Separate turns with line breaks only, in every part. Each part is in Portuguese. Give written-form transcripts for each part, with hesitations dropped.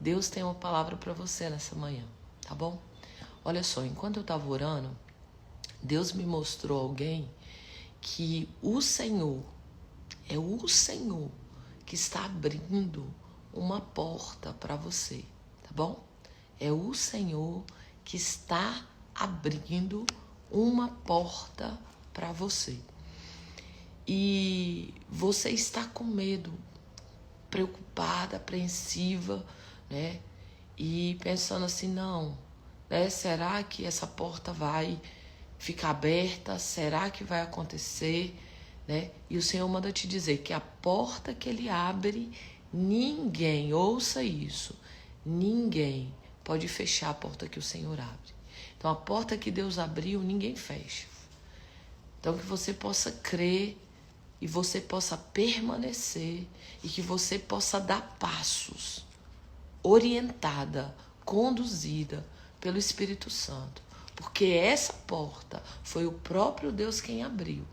Deus tem uma palavra para você nessa manhã, tá bom? Olha só, enquanto eu estava orando, Deus me mostrou alguém que o Senhor que está abrindo uma porta para você, tá bom? É o Senhor que está abrindo uma porta para você. E você está com medo, preocupada, apreensiva, né? E pensando assim, não, né? Será que essa porta vai ficar aberta? Será que vai acontecer? Né? E o Senhor manda te dizer que a porta que Ele abre, ninguém, ouça isso, ninguém pode fechar a porta que o Senhor abre. Então a porta que Deus abriu, ninguém fecha. Então que você possa crer e você possa permanecer e que você possa dar passos orientada, conduzida pelo Espírito Santo. Porque essa porta foi o próprio Deus quem abriu.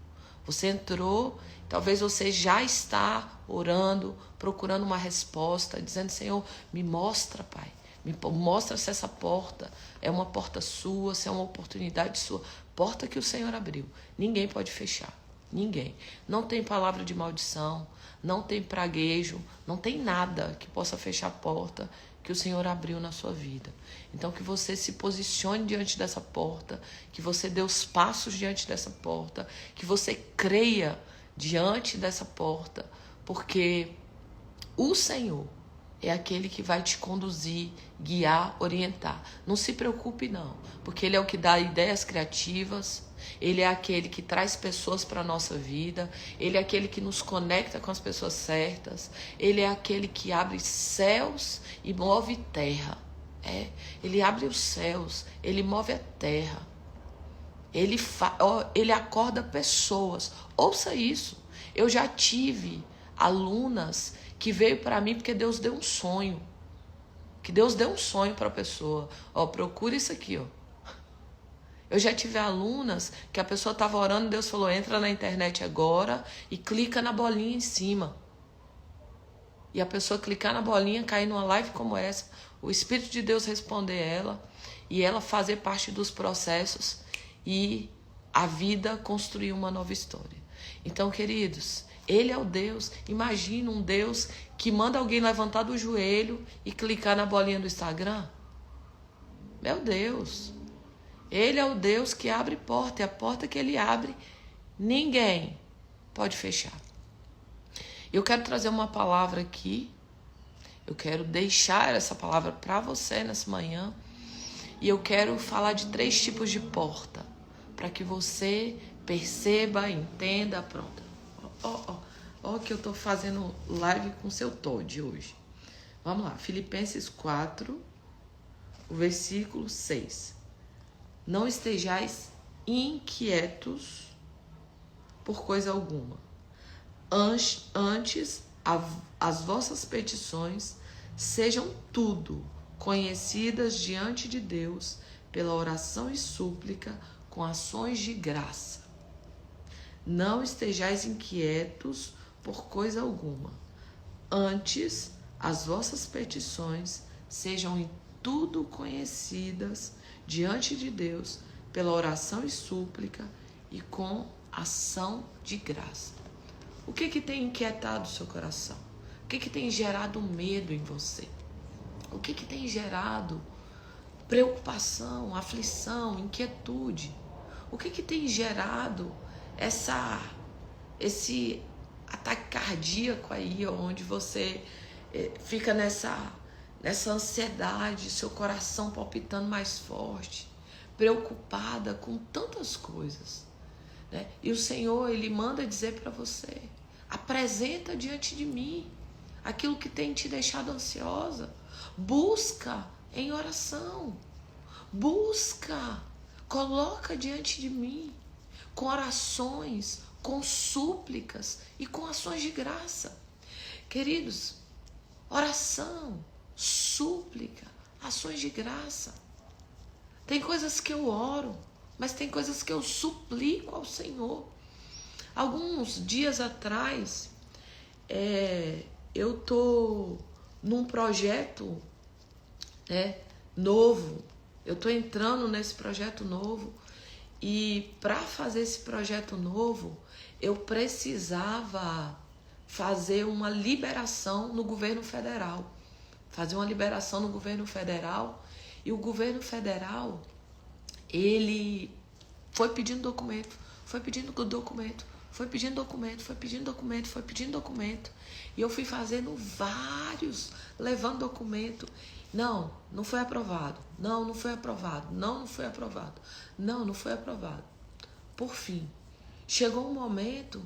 Você entrou, talvez você já está orando, procurando uma resposta, dizendo, Senhor, me mostra, Pai. Me mostra se essa porta é uma porta sua, se é uma oportunidade sua. Porta que o Senhor abriu. Ninguém pode fechar. Ninguém. Não tem palavra de maldição, não tem praguejo, não tem nada que possa fechar a porta que o Senhor abriu na sua vida. Então que você se posicione diante dessa porta, que você dê os passos diante dessa porta, que você creia diante dessa porta, porque o Senhor é aquele que vai te conduzir, guiar, orientar. Não se preocupe não, porque Ele é o que dá ideias criativas, Ele é aquele que traz pessoas para a nossa vida, Ele é aquele que nos conecta com as pessoas certas, Ele é aquele que abre céus e move terra. Ele abre os céus, Ele move a terra, Ele acorda pessoas. Ouça isso, eu já tive alunas que veio para mim porque Deus deu um sonho. Que Deus deu um sonho para a pessoa. Procura isso aqui, Eu já tive alunas que a pessoa estava orando, Deus falou, entra na internet agora e clica na bolinha em cima. E a pessoa clicar na bolinha, cair numa live como essa, o Espírito de Deus responder ela e ela fazer parte dos processos e a vida construir uma nova história. Então, queridos, Ele é o Deus, imagina um Deus que manda alguém levantar do joelho e clicar na bolinha do Instagram. Meu Deus, Ele é o Deus que abre porta, e a porta que Ele abre, ninguém pode fechar. Eu quero trazer uma palavra aqui, eu quero deixar essa palavra para você nessa manhã, e eu quero falar de 3 tipos de porta, para que você perceba, entenda, pronto. Ó que eu estou fazendo live com o seu Todd hoje. Vamos lá, Filipenses 4, o versículo 6. Não estejais inquietos por coisa alguma. Antes, as vossas petições sejam tudo conhecidas diante de Deus pela oração e súplica com ações de graça. Não estejais inquietos por coisa alguma. Antes, as vossas petições sejam em tudo conhecidas diante de Deus pela oração e súplica e com ação de graça. O que tem inquietado o seu coração? O que tem gerado medo em você? O que tem gerado preocupação, aflição, inquietude? O que tem gerado esse ataque cardíaco aí, onde você fica nessa ansiedade, seu coração palpitando mais forte, preocupada com tantas coisas, né? E o Senhor, Ele manda dizer para você, apresenta diante de mim aquilo que tem te deixado ansiosa, busca em oração, coloca diante de mim, com orações, com súplicas e com ações de graça. Queridos, oração, súplica, ações de graça. Tem coisas que eu oro, mas tem coisas que eu suplico ao Senhor. Alguns dias atrás, eu tô num projeto né, novo. Eu estou entrando nesse projeto novo e para fazer esse projeto novo, eu precisava fazer uma liberação no governo federal. Fazer uma liberação no governo federal. E o governo federal, ele foi pedindo documento, foi pedindo documento, foi pedindo documento, foi pedindo documento, foi pedindo documento. E eu fui fazendo vários, levando documento. Não, não foi aprovado. Não, não foi aprovado. Não, não foi aprovado. Não, não foi aprovado. Por fim, chegou um momento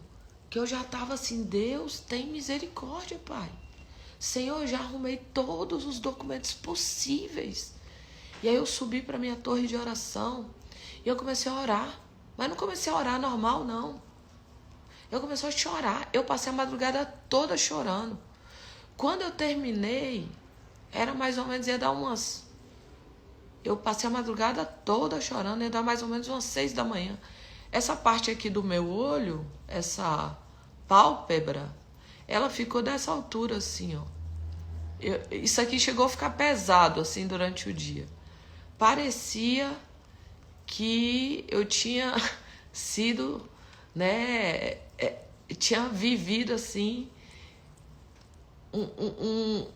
que eu já estava assim, Deus tem misericórdia, Pai. Senhor, eu já arrumei todos os documentos possíveis. E aí eu subi para minha torre de oração e eu comecei a orar. Mas não comecei a orar normal, não. Eu comecei a chorar. Eu passei a madrugada toda chorando. Quando eu terminei, era mais ou menos, ia dar umas... Eu passei a madrugada toda chorando, ia dar mais ou menos umas 6 da manhã. Essa parte aqui do meu olho, essa pálpebra, ela ficou dessa altura assim, ó. Isso aqui chegou a ficar pesado assim durante o dia. Parecia que eu tinha sido, né, tinha vivido assim um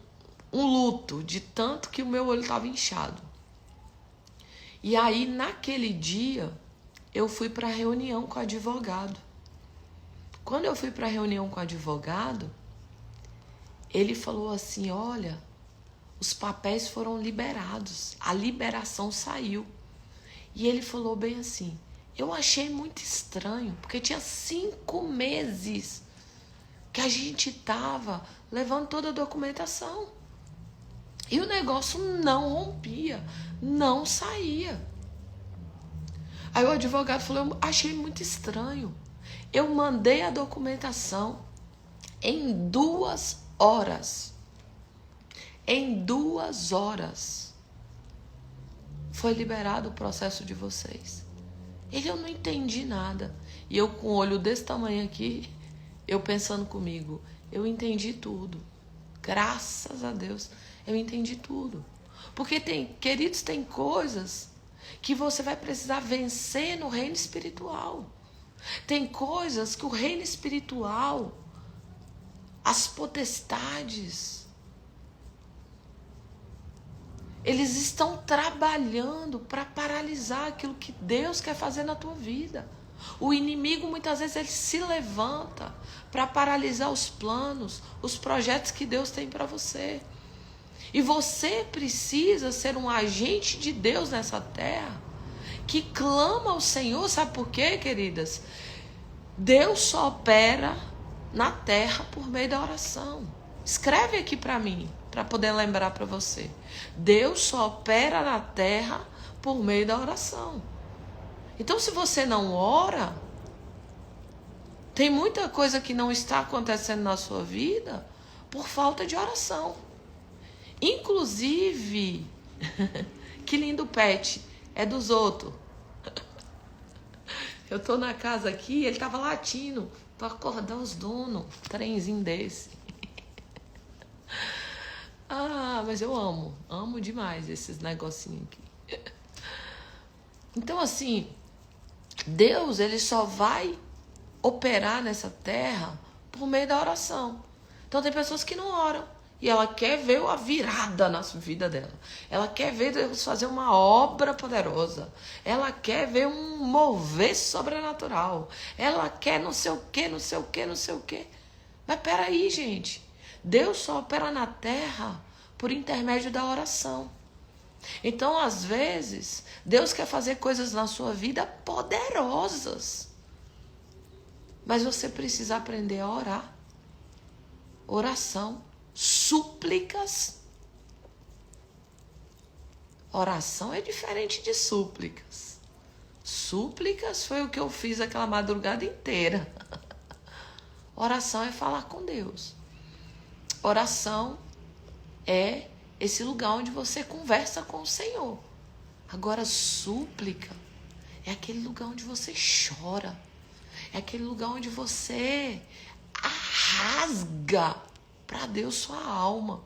luto, de tanto que o meu olho estava inchado. E aí naquele dia eu fui para a reunião com o advogado. Quando eu fui para a reunião com o advogado, ele falou assim, olha, os papéis foram liberados, a liberação saiu. E ele falou bem assim, eu achei muito estranho, porque tinha 5 meses que a gente estava levando toda a documentação. E o negócio não rompia, não saía. Aí o advogado falou, eu achei muito estranho. Eu mandei a documentação em 2 horas. Em 2 horas foi liberado o processo de vocês. Eu não entendi nada. E eu com o olho desse tamanho aqui, eu pensando comigo, eu entendi tudo. Graças a Deus, eu entendi tudo. Porque queridos, tem coisas que você vai precisar vencer no reino espiritual. Tem coisas que o reino espiritual, as potestades, eles estão trabalhando para paralisar aquilo que Deus quer fazer na tua vida. O inimigo muitas vezes ele se levanta para paralisar os planos, os projetos que Deus tem para você. E você precisa ser um agente de Deus nessa terra que clama ao Senhor. Sabe por quê, queridas? Deus só opera na terra por meio da oração. Escreve aqui para mim, para poder lembrar para você. Deus só opera na terra por meio da oração. Então, se você não ora, tem muita coisa que não está acontecendo na sua vida por falta de oração. Inclusive, que lindo pet, é dos outros. Eu tô na casa aqui, ele tava latindo para acordar os donos, trenzinho desse. Ah, mas eu amo demais esses negocinhos aqui. Então assim, Deus ele só vai operar nessa terra por meio da oração. Então tem pessoas que não oram. E ela quer ver a virada na vida dela. Ela quer ver Deus fazer uma obra poderosa. Ela quer ver um mover sobrenatural. Ela quer não sei o quê, não sei o quê, não sei o quê. Mas peraí, gente. Deus só opera na terra por intermédio da oração. Então, às vezes, Deus quer fazer coisas na sua vida poderosas. Mas você precisa aprender a orar. Oração. Súplicas. Oração é diferente de súplicas. Súplicas foi o que eu fiz aquela madrugada inteira. Oração é falar com Deus. Oração é esse lugar onde você conversa com o Senhor. Agora, súplica é aquele lugar onde você chora. É aquele lugar onde você rasga para Deus sua alma.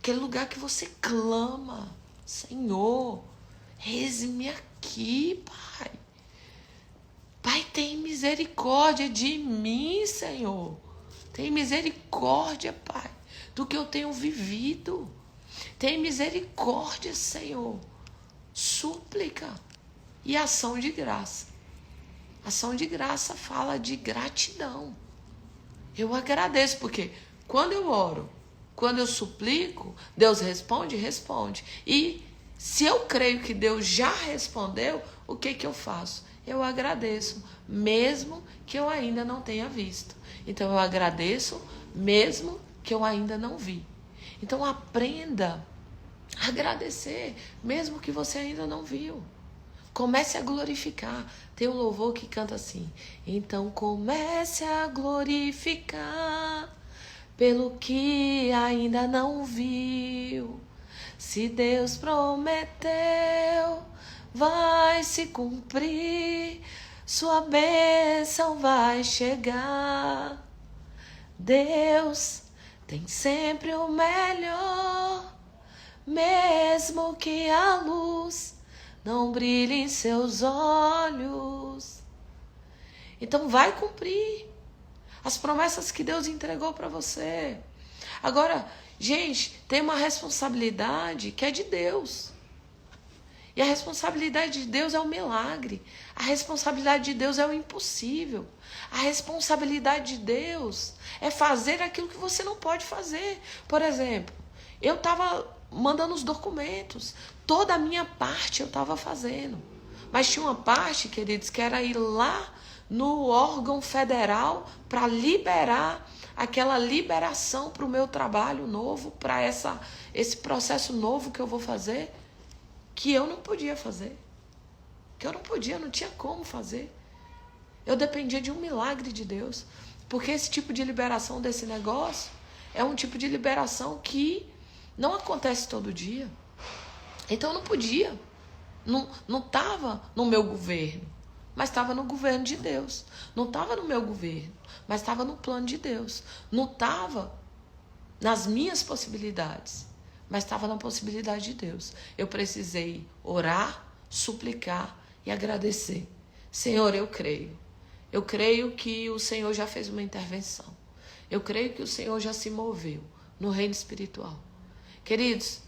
aquele lugar que você clama, Senhor, eis-me aqui, Pai. Pai, tem misericórdia de mim, Senhor. Tem misericórdia, Pai, do que eu tenho vivido. Tem misericórdia, Senhor. Súplica e ação de graça. Ação de graça fala de gratidão. Eu agradeço, porque quando eu oro, quando eu suplico, Deus responde? Responde. E se eu creio que Deus já respondeu, o que eu faço? Eu agradeço, mesmo que eu ainda não tenha visto. Então eu agradeço, mesmo que eu ainda não vi. Então aprenda a agradecer, mesmo que você ainda não viu. Comece a glorificar. Tem um louvor que canta assim: então comece a glorificar pelo que ainda não viu. Se Deus prometeu, vai se cumprir. Sua bênção vai chegar. Deus tem sempre o melhor, mesmo que a luz não brilhe em seus olhos. Então vai cumprir as promessas que Deus entregou para você. Agora, gente, tem uma responsabilidade que é de Deus. E a responsabilidade de Deus é o milagre. A responsabilidade de Deus é o impossível. A responsabilidade de Deus é fazer aquilo que você não pode fazer. Por exemplo, eu estava mandando os documentos. Toda a minha parte eu estava fazendo. Mas tinha uma parte, queridos, que era ir lá no órgão federal para liberar aquela liberação para o meu trabalho novo, para esse processo novo que eu vou fazer, que eu não podia fazer. Que eu não podia, não tinha como fazer. Eu dependia de um milagre de Deus. Porque esse tipo de liberação desse negócio é um tipo de liberação que não acontece todo dia. Então eu não podia. Não estava no meu governo, mas estava no governo de Deus. Não estava no meu governo, mas estava no plano de Deus. Não estava nas minhas possibilidades, mas estava na possibilidade de Deus. Eu precisei orar, suplicar e agradecer. Senhor, eu creio. Eu creio que o Senhor já fez uma intervenção. Eu creio que o Senhor já se moveu no reino espiritual. Queridos,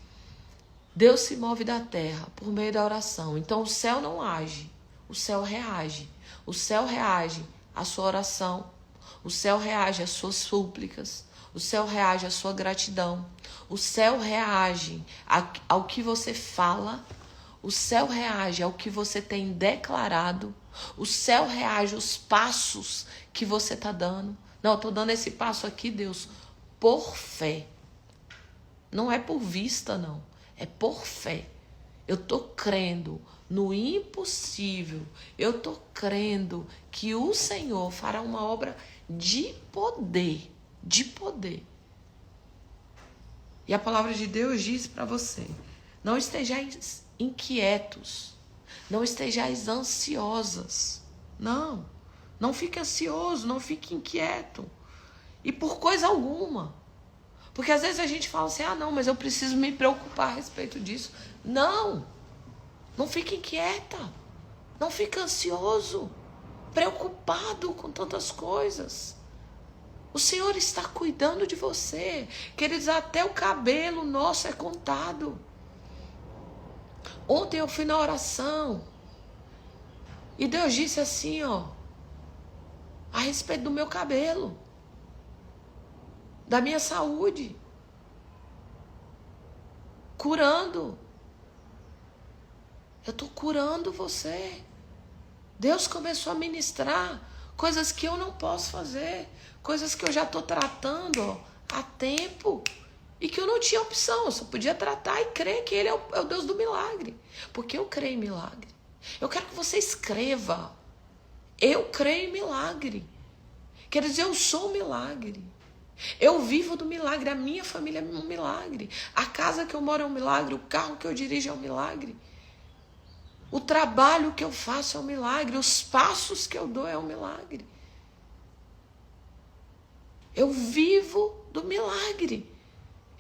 Deus se move da terra por meio da oração. Então o céu não age, o céu reage. O céu reage à sua oração. O céu reage às suas súplicas. O céu reage à sua gratidão. O céu reage ao que você fala. O céu reage ao que você tem declarado. O céu reage aos passos que você está dando. Não, eu estou dando esse passo aqui, Deus, por fé. Não é por vista, não. É por fé. Eu estou crendo no impossível. Eu estou crendo que o Senhor fará uma obra de poder. De poder. E a palavra de Deus diz para você: não estejais inquietos. Não estejais ansiosas. Não fique ansioso, não fique inquieto. E por coisa alguma. Porque às vezes a gente fala assim: não, mas eu preciso me preocupar a respeito disso. Não fique inquieta. Não fique ansioso, preocupado com tantas coisas. O Senhor está cuidando de você. Queridos, até o cabelo nosso é contado. Ontem eu fui na oração e Deus disse assim, a respeito do meu cabelo, da minha saúde, curando. Eu estou curando você. Deus começou a ministrar coisas que eu não posso fazer, coisas que eu já estou tratando há tempo e que eu não tinha opção. Eu só podia tratar e crer que Ele é o Deus do milagre, porque eu creio em milagre. Eu quero que você escreva: eu creio em milagre. Quer dizer, eu sou um milagre. Eu vivo do milagre, a minha família é um milagre. A casa que eu moro é um milagre, o carro que eu dirijo é um milagre. O trabalho que eu faço é um milagre, os passos que eu dou é um milagre. Eu vivo do milagre.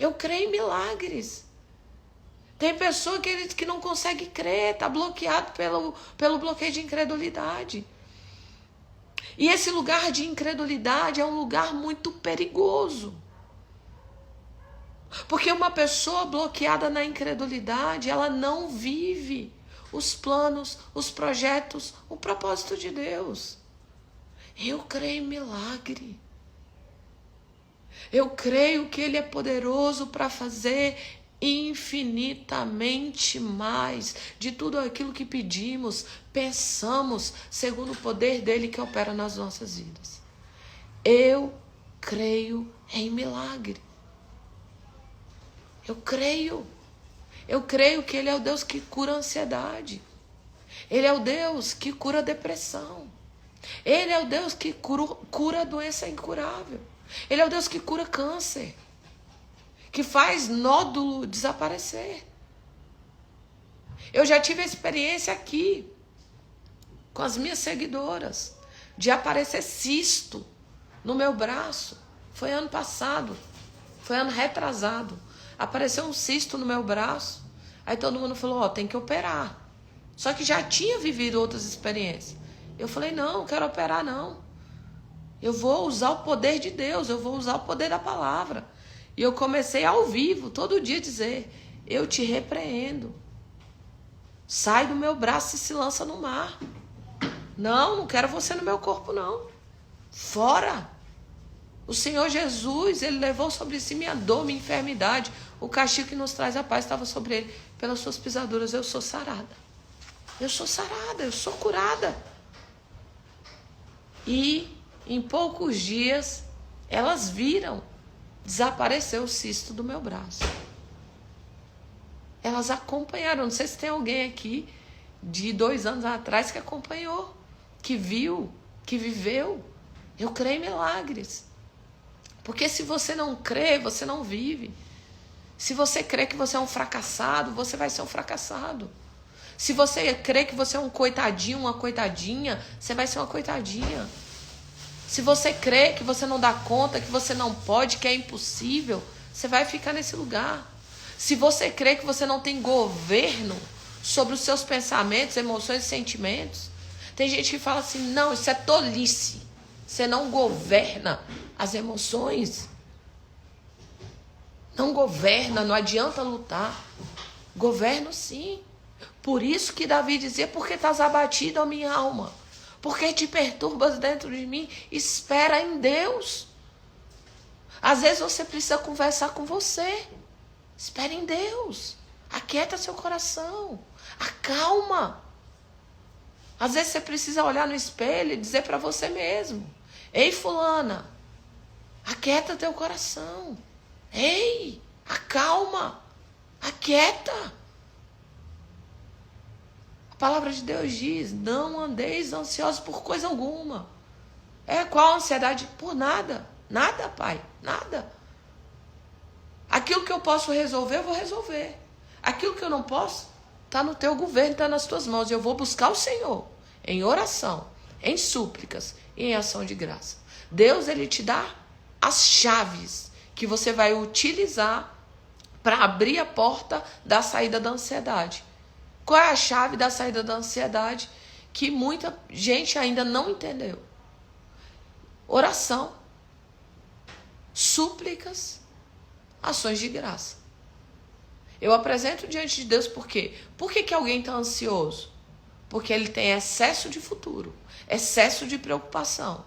Eu creio em milagres. Tem pessoa que não consegue crer, está bloqueado pelo bloqueio de incredulidade. E esse lugar de incredulidade é um lugar muito perigoso. Porque uma pessoa bloqueada na incredulidade, ela não vive os planos, os projetos, o propósito de Deus. Eu creio em milagre. Eu creio que Ele é poderoso para fazer infinitamente mais de tudo aquilo que pedimos, pensamos, segundo o poder dele que opera nas nossas vidas. Eu creio em milagre. Eu creio que Ele é o Deus que cura a ansiedade. Ele é o Deus que cura a depressão. Ele é o Deus que cura a doença incurável. Ele é o Deus que cura câncer, que faz nódulo desaparecer. Eu já tive a experiência aqui, com as minhas seguidoras, de aparecer cisto no meu braço. Foi ano passado, foi ano retrasado. Apareceu um cisto no meu braço. Aí todo mundo falou, tem que operar. Só que já tinha vivido outras experiências. Eu falei, não quero operar não. Eu vou usar o poder de Deus, eu vou usar o poder da palavra. E eu comecei ao vivo, todo dia, a dizer, eu te repreendo. Sai do meu braço e se lança no mar. Não quero você no meu corpo, não. Fora. O Senhor Jesus, Ele levou sobre si minha dor, minha enfermidade. O castigo que nos traz a paz estava sobre Ele. Pelas suas pisaduras eu sou sarada. Eu sou sarada, eu sou curada. E em poucos dias, elas viram desaparecer o cisto do meu braço. Elas acompanharam. Não sei se tem alguém aqui de 2 anos atrás que acompanhou, que viu, que viveu. Eu creio em milagres. Porque se você não crê, você não vive. Se você crê que você é um fracassado, você vai ser um fracassado. Se você crê que você é um coitadinho, uma coitadinha, você vai ser uma coitadinha. Se você crê que você não dá conta, que você não pode, que é impossível, você vai ficar nesse lugar. Se você crê que você não tem governo sobre os seus pensamentos, emoções e sentimentos, tem gente que fala assim, não, isso é tolice. Você não governa as emoções. Não governa, não adianta lutar. Governo sim. Por isso que Davi dizia, porque estás abatido, ó minha alma? Porque te perturbas dentro de mim? Espera em Deus. Às vezes você precisa conversar com você. Espera em Deus. Aquieta seu coração. Acalma. Às vezes você precisa olhar no espelho e dizer para você mesmo, ei fulana, aquieta teu coração. Ei, acalma. Aquieta. A palavra de Deus diz, não andeis ansiosos por coisa alguma. Qual a ansiedade? Por nada. Nada, pai. Nada. Aquilo que eu posso resolver, eu vou resolver. Aquilo que eu não posso, está no teu governo, está nas tuas mãos. Eu vou buscar o Senhor em oração, em súplicas e em ação de graça. Deus, Ele te dá as chaves que você vai utilizar para abrir a porta da saída da ansiedade. Qual é a chave da saída da ansiedade que muita gente ainda não entendeu? Oração, súplicas, ações de graça. Eu apresento diante de Deus por quê? Por que alguém está ansioso? Porque ele tem excesso de futuro, excesso de preocupação.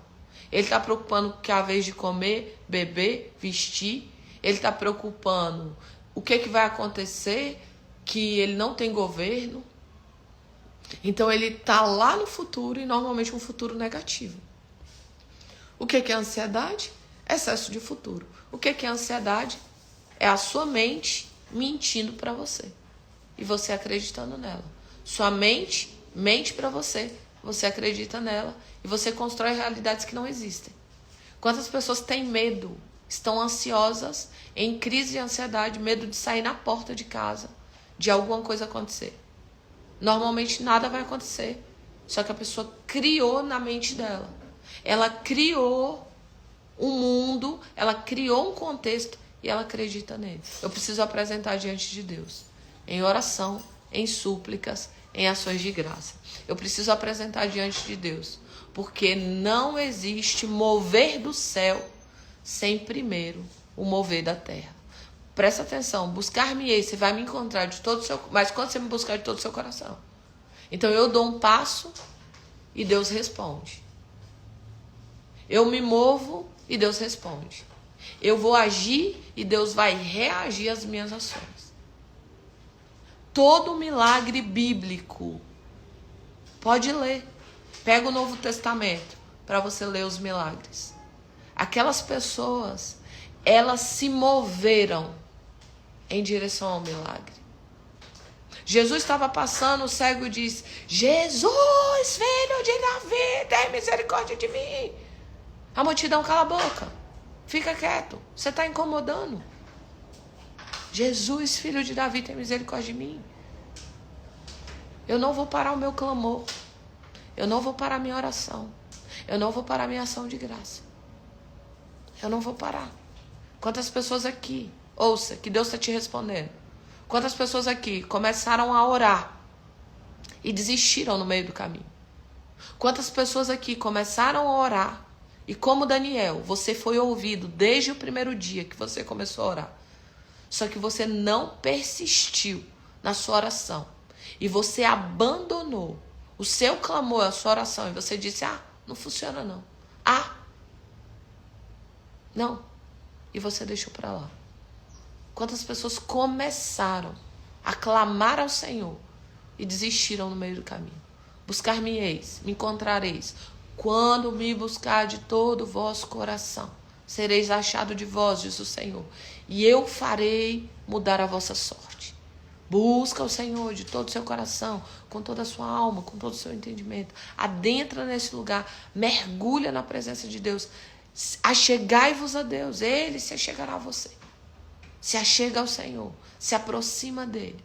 Ele está preocupando com a vez de comer, beber, vestir. Ele está preocupando o que vai acontecer, que ele não tem governo. Então ele está lá no futuro e normalmente um futuro negativo. O que é ansiedade? Excesso de futuro. O que é ansiedade? É a sua mente mentindo para você e você acreditando nela. Sua mente mente para você, você acredita nela e você constrói realidades que não existem. Quantas pessoas têm medo, estão ansiosas, em crise de ansiedade, medo de sair na porta de casa, de alguma coisa acontecer? Normalmente nada vai acontecer, só que a pessoa criou na mente dela. Ela criou um mundo, ela criou um contexto e ela acredita nele. Eu preciso apresentar diante de Deus, em oração, em súplicas, em ações de graça. Eu preciso apresentar diante de Deus, porque não existe mover do céu sem primeiro o mover da terra. Presta atenção, buscar-me-ei, você vai me encontrar de todo o seu... Mas quando você me buscar de todo o seu coração? Então eu dou um passo e Deus responde. Eu me movo e Deus responde. Eu vou agir e Deus vai reagir às minhas ações. Todo milagre bíblico, pode ler. Pega o Novo Testamento para você ler os milagres. Aquelas pessoas, elas se moveram em direção ao milagre. Jesus estava passando, o cego diz: Jesus, filho de Davi, tem misericórdia de mim. A multidão cala a boca. Fica quieto. Você está incomodando. Jesus, filho de Davi, tem misericórdia de mim. Eu não vou parar o meu clamor. Eu não vou parar a minha oração. Eu não vou parar a minha ação de graça. Eu não vou parar. Quantas pessoas aqui, ouça, que Deus está te respondendo. Quantas pessoas aqui começaram a orar e desistiram no meio do caminho? Quantas pessoas aqui começaram a orar e, como Daniel, você foi ouvido desde o primeiro dia que você começou a orar. Só que você não persistiu na sua oração. E você abandonou o seu clamor, a sua oração. E você disse: não funciona não. Não. E você deixou para lá. Quantas pessoas começaram a clamar ao Senhor e desistiram no meio do caminho? Buscar-me-eis, me encontrareis. Quando me buscar de todo o vosso coração, sereis achado de vós, diz o Senhor. E eu farei mudar a vossa sorte. Busca o Senhor de todo o seu coração, com toda a sua alma, com todo o seu entendimento. Adentra nesse lugar, mergulha na presença de Deus. Achegai-vos a Deus, Ele se achegará a você. Se achega ao Senhor, se aproxima dEle.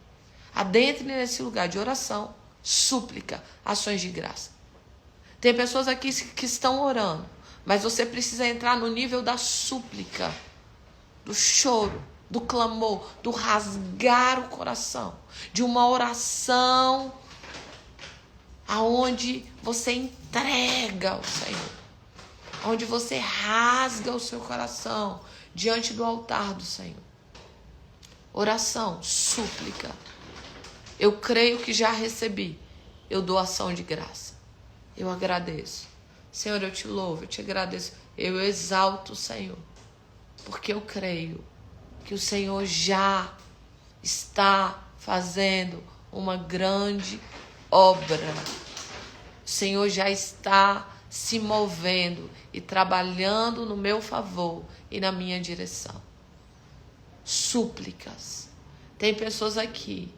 Adentre nesse lugar de oração, súplica, ações de graça. Tem pessoas aqui que estão orando, mas você precisa entrar no nível da súplica, do choro, do clamor, do rasgar o coração, de uma oração aonde você entrega ao Senhor, onde você rasga o seu coração diante do altar do Senhor. Oração, súplica. Eu creio que já recebi. Eu dou ação de graça. Eu agradeço. Senhor, eu te louvo, eu te agradeço. Eu exalto o Senhor. Porque eu creio que o Senhor já está fazendo uma grande obra. O Senhor já está se movendo e trabalhando no meu favor e na minha direção. Súplicas. Tem pessoas aqui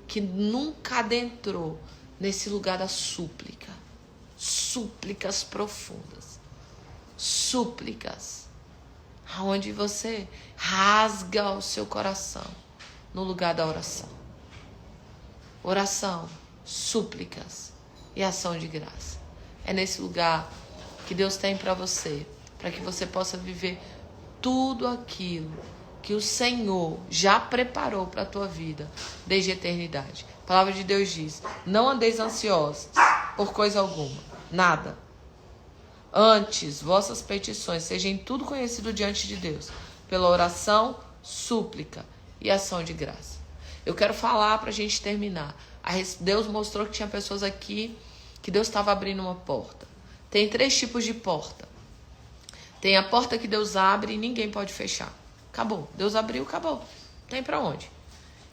que nunca adentrou nesse lugar da súplica. Súplicas profundas. Súplicas. Onde você rasga o seu coração no lugar da oração. Oração, súplicas e ação de graça. É nesse lugar que Deus tem para você, para que você possa viver tudo aquilo que o Senhor já preparou para a tua vida desde a eternidade. A palavra de Deus diz: não andeis ansiosos por coisa alguma, nada. Antes, vossas petições sejam tudo conhecido diante de Deus, pela oração, súplica e ação de graça. Eu quero falar para a gente terminar. Deus mostrou que tinha pessoas aqui que Deus estava abrindo uma porta. Tem 3 tipos de porta. Tem a porta que Deus abre e ninguém pode fechar. Acabou. Deus abriu, acabou. Tem para onde?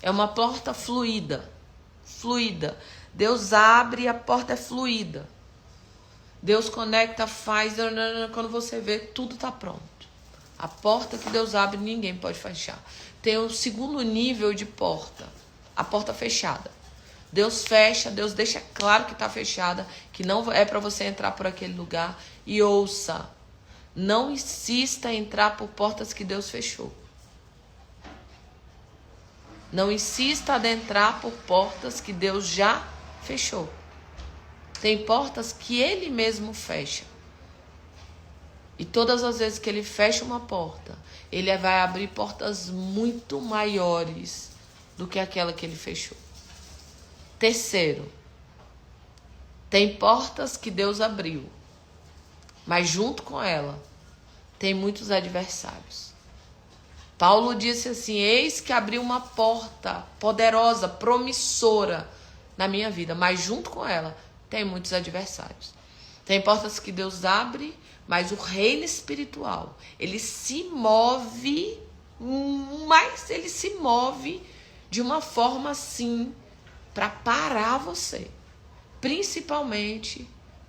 É uma porta fluida. Fluida. Deus abre e a porta é fluida. Deus conecta, faz. Quando você vê, tudo está pronto. A porta que Deus abre, ninguém pode fechar. Tem o segundo nível de porta. A porta fechada. Deus fecha, Deus deixa claro que está fechada, que não é para você entrar por aquele lugar. E ouça, não insista em entrar por portas que Deus fechou. Não insista em adentrar por portas que Deus já fechou. Tem portas que Ele mesmo fecha. E todas as vezes que ele fecha uma porta, ele vai abrir portas muito maiores do que aquela que ele fechou. Terceiro, tem portas que Deus abriu, mas junto com ela tem muitos adversários. Paulo disse assim: eis que abriu uma porta poderosa, promissora na minha vida, mas junto com ela tem muitos adversários. Tem portas que Deus abre, mas o reino espiritual, ele se move, mas ele se move de uma forma assim para parar você. Principalmente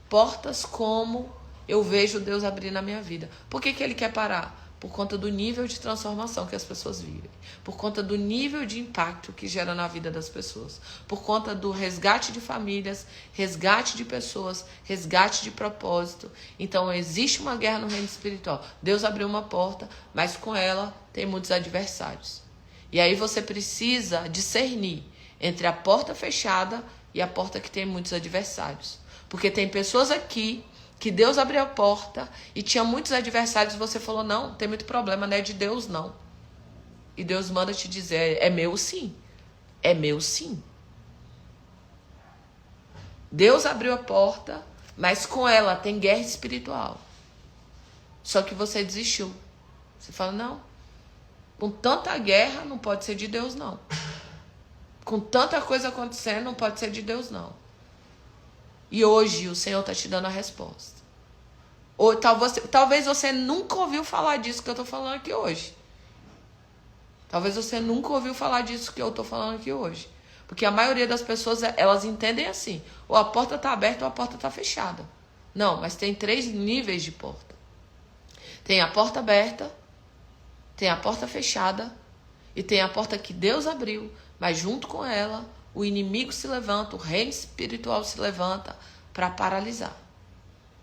portas como eu vejo Deus abrir na minha vida. Por que ele quer parar? Por conta do nível de transformação que as pessoas vivem. Por conta do nível de impacto que gera na vida das pessoas. Por conta do resgate de famílias, resgate de pessoas, resgate de propósito. Então existe uma guerra no reino espiritual. Deus abriu uma porta, mas com ela tem muitos adversários. E aí você precisa discernir entre a porta fechada e a porta que tem muitos adversários. Porque tem pessoas aqui que Deus abriu a porta e tinha muitos adversários e você falou: não, tem muito problema, não é de Deus não. E Deus manda te dizer: é meu sim. É meu sim. Deus abriu a porta, mas com ela tem guerra espiritual. Só que você desistiu. Você fala: não, com tanta guerra não pode ser de Deus não. Com tanta coisa acontecendo não pode ser de Deus não. E hoje o Senhor está te dando a resposta. Ou talvez você nunca ouviu falar disso que eu estou falando aqui hoje. Talvez você nunca ouviu falar disso que eu estou falando aqui hoje. Porque a maioria das pessoas, elas entendem assim: ou a porta está aberta ou a porta está fechada. Não, mas tem 3 níveis de porta. Tem a porta aberta, tem a porta fechada e tem a porta que Deus abriu, mas junto com ela o inimigo se levanta, o reino espiritual se levanta para paralisar.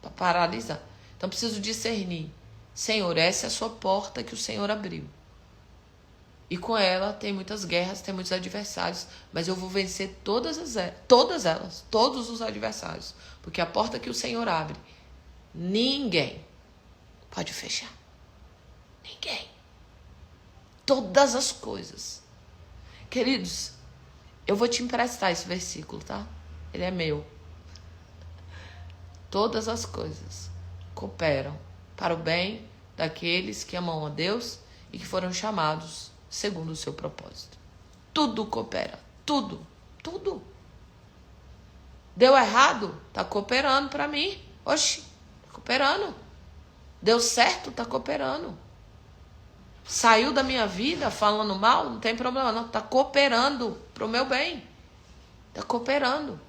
Para paralisar. Então preciso discernir: Senhor, essa é a sua porta que o Senhor abriu. E com ela tem muitas guerras, tem muitos adversários, mas eu vou vencer todas elas, todos os adversários. Porque a porta que o Senhor abre, ninguém pode fechar. Ninguém. Todas as coisas. Queridos, eu vou te emprestar esse versículo, tá? Ele é meu. Todas as coisas cooperam para o bem daqueles que amam a Deus e que foram chamados segundo o seu propósito. Tudo coopera. Tudo. Tudo. Deu errado? Tá cooperando para mim. Oxi, tá cooperando. Deu certo? Tá cooperando. Saiu da minha vida falando mal? Não tem problema não. Tá cooperando pro meu bem. Tá cooperando.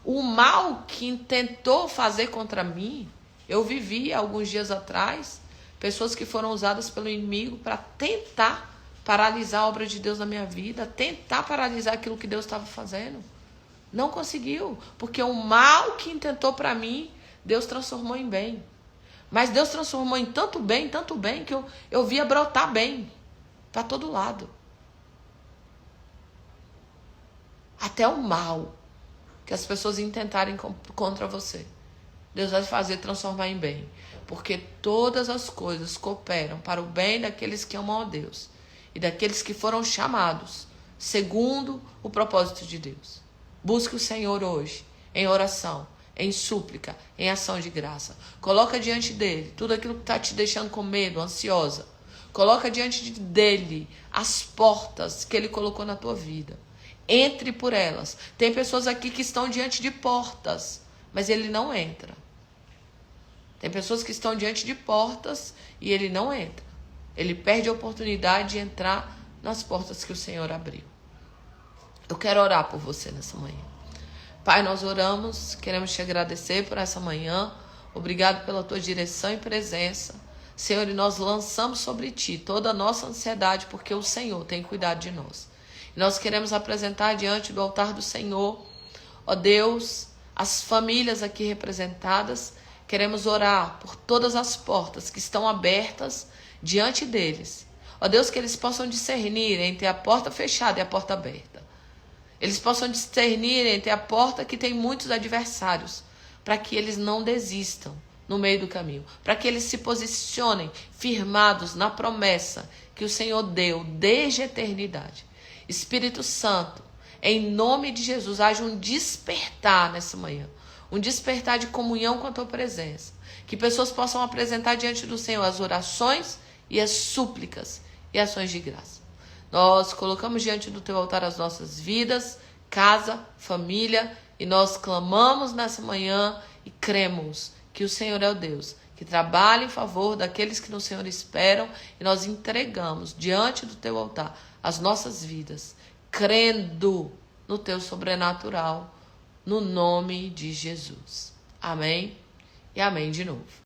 O mal que tentou fazer contra mim, eu vivi alguns dias atrás, pessoas que foram usadas pelo inimigo para tentar paralisar a obra de Deus na minha vida, tentar paralisar aquilo que Deus estava fazendo. Não conseguiu, porque o mal que intentou para mim, Deus transformou em bem. Mas Deus transformou em tanto bem, que eu via brotar bem para todo lado. Até o mal que as pessoas intentarem contra você, Deus vai fazer transformar em bem. Porque todas as coisas cooperam para o bem daqueles que amam a Deus e daqueles que foram chamados segundo o propósito de Deus. Busque o Senhor hoje em oração, em súplica, em ação de graça. Coloca diante dele tudo aquilo que está te deixando com medo, ansiosa. Coloca diante dele as portas que ele colocou na tua vida. Entre por elas. Tem pessoas aqui que estão diante de portas, mas ele não entra. Tem pessoas que estão diante de portas e ele não entra. Ele perde a oportunidade de entrar nas portas que o Senhor abriu. Eu quero orar por você nessa manhã. Pai, nós oramos, queremos te agradecer por essa manhã. Obrigado pela tua direção e presença. Senhor, e nós lançamos sobre ti toda a nossa ansiedade, porque o Senhor tem cuidado de nós. E nós queremos apresentar diante do altar do Senhor, ó Deus, as famílias aqui representadas. Queremos orar por todas as portas que estão abertas diante deles. Ó Deus, que eles possam discernir entre a porta fechada e a porta aberta. Eles possam discernir entre a porta que tem muitos adversários, para que eles não desistam no meio do caminho, para que eles se posicionem firmados na promessa que o Senhor deu desde a eternidade. Espírito Santo, em nome de Jesus, haja um despertar nessa manhã, um despertar de comunhão com a tua presença, que pessoas possam apresentar diante do Senhor as orações e as súplicas e ações de graça. Nós colocamos diante do teu altar as nossas vidas, casa, família, e nós clamamos nessa manhã e cremos que o Senhor é o Deus que trabalha em favor daqueles que no Senhor esperam, e nós entregamos diante do teu altar as nossas vidas, crendo no teu sobrenatural, no nome de Jesus. Amém e amém de novo.